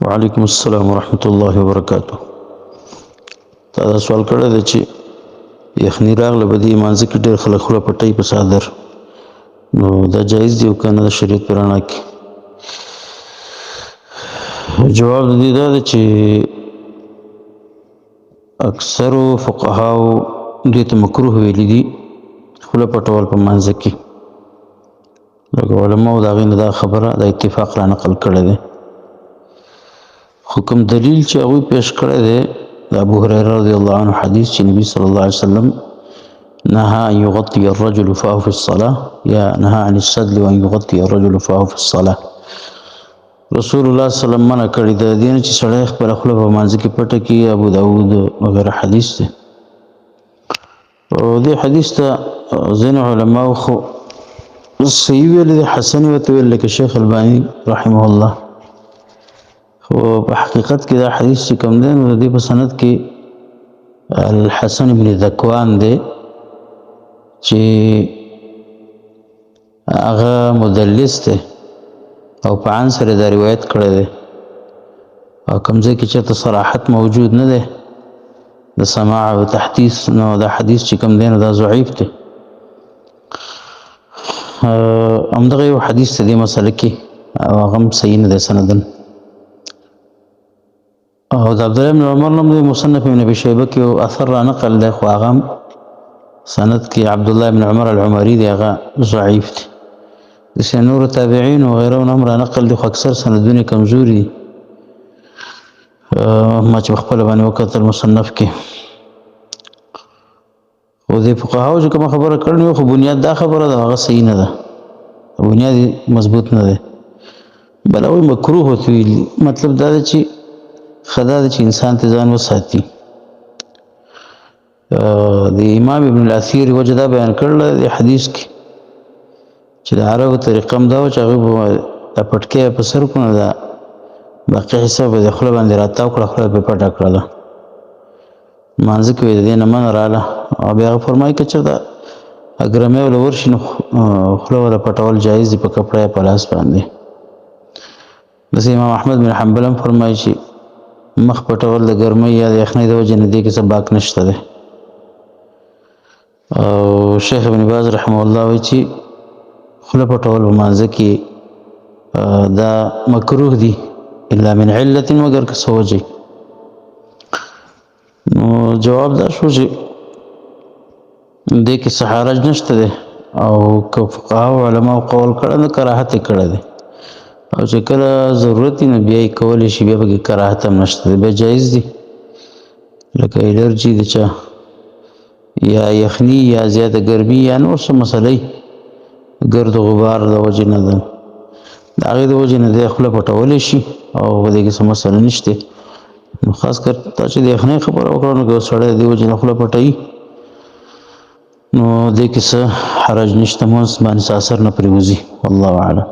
وعلیکم السلام ورحمۃ اللہ وبرکاتہ. تا دا سوال کړی دی چې یخني راغله په دې مانځه کې ډېر خلک خوله پټوي په څادر، نو دا جایز دی او که نه د شریعت په رڼا کې؟ جواب د دې دا دی چې اکثرو فقهاو دې ته مکروه ویلي دي خوله پټول په مانځه کې، لکه علماو د هغې نه دا خبره د اتفاق را نقل کړی دی. خو کوم دلیل چې هغوی پیش کړی دی د ابو هریره رضی الله عنه حدیث چې نبی صلی الله علیه وسلم نهى ان يغطي الرجل فاه في الصلاه یا نهى عن السدل وان يغطي الرجل فاه في الصلاه، رسول الله صلی الله علیه وسلم منع کړی د دې نه چې سړی خپله خوله په مانځه کې پټه کړي. ابو داود وغیره حدیث دی. او دې حدیث ته ځینې علماو خو صحیح ویلی دی، حسن ورته ویل لکه شیخ الباني رحمه الله، خو په حقیقت کې دا حدیث چې کوم دی نو د دې په سند کې الحسن بن ذکوان دی چې هغه مدلس دی او په عن سره دا روایت کړی دی، او کوم ځای کې چېرته صراحت موجود نه دی د سماع او تحدیث، نو دا حدیث چې کوم دی نو دا ضعیف دی. همدغه یو حدیث دی دې مسله کې او هغه هم صحیح نه دی سندن. او د عبدالله بن عمر نوم د مصنف ابن ابي شیبه کې یو اثر را نقل دی، خو هغه سند کې عبدالله بن عمر العمري دی، هغه ضعیف دی. داسې نورو تابعین و غیره هم را نقل دي، خو اکثر سندونه کمزوري دي. ما چې پخپله باندې وکتل مصنف کې، خو دې فقهاو چې کومه خبره کړې وي خو بنیاد دا خبره ده هغه صحیح نه ده، بنیاد مضبوط نه دی، بل هغوی مکروه ورته ویلي. مطلب دا دی چې ښه دا ده چې انسان ته ځان وساتي. د امام ابن الاثیر وجه دا بیان کړله د حدیث کې چې د عربو طریقه هم دا وه چې هغوی به دا پټکۍ په سر کړو، نو دا باقي حصه به د خوله باندې راتاو کړه، خوله به یې پټه کړله. لمانځه کې د دې نه منع راغله، او بیا هغه فرمایي که چېرته ګرمۍ وله ورشي نو خوله وله پټول جایز دي په کپړه یا په لاس باندې. داسې امام احمد بن حنبل هم فرمایي چې مخ پټول د ګرمۍ یا د یخنۍ د وجې نه دې کې څه باک نشته دی. او شیخ ابن باز رحمه الله وایي چې خوله پټول په مانځه کې دا مکروه دي الا من علت، مگر که څه وجې. نو جواب دا شو چې دې کې څه حرج نشته دی، او که فقهاو علماو قول کړی نو کراهت یې کړی دی، او چې کله ضرورت وي نو بیا یې کولی شي، بیا پکې کراهت هم نشته دی، بیا جایز دي. لکه الرجي د چا یا یخني یا زیاته ګرمي یا نور څه مسئله ګرد و غبار د وجې نه ده، د هغې د وجې نه دی خوله پټولی شي او په دې کې څه مسئله نشته. نو خاص کر تا چې د یخنۍ خبره وکړه نو که یو سړی د دې وجې نه خوله پټوي نو دې کې څه حرج نشته، مونځ باندې څه اثر نه پرې وځي. والله اعلم.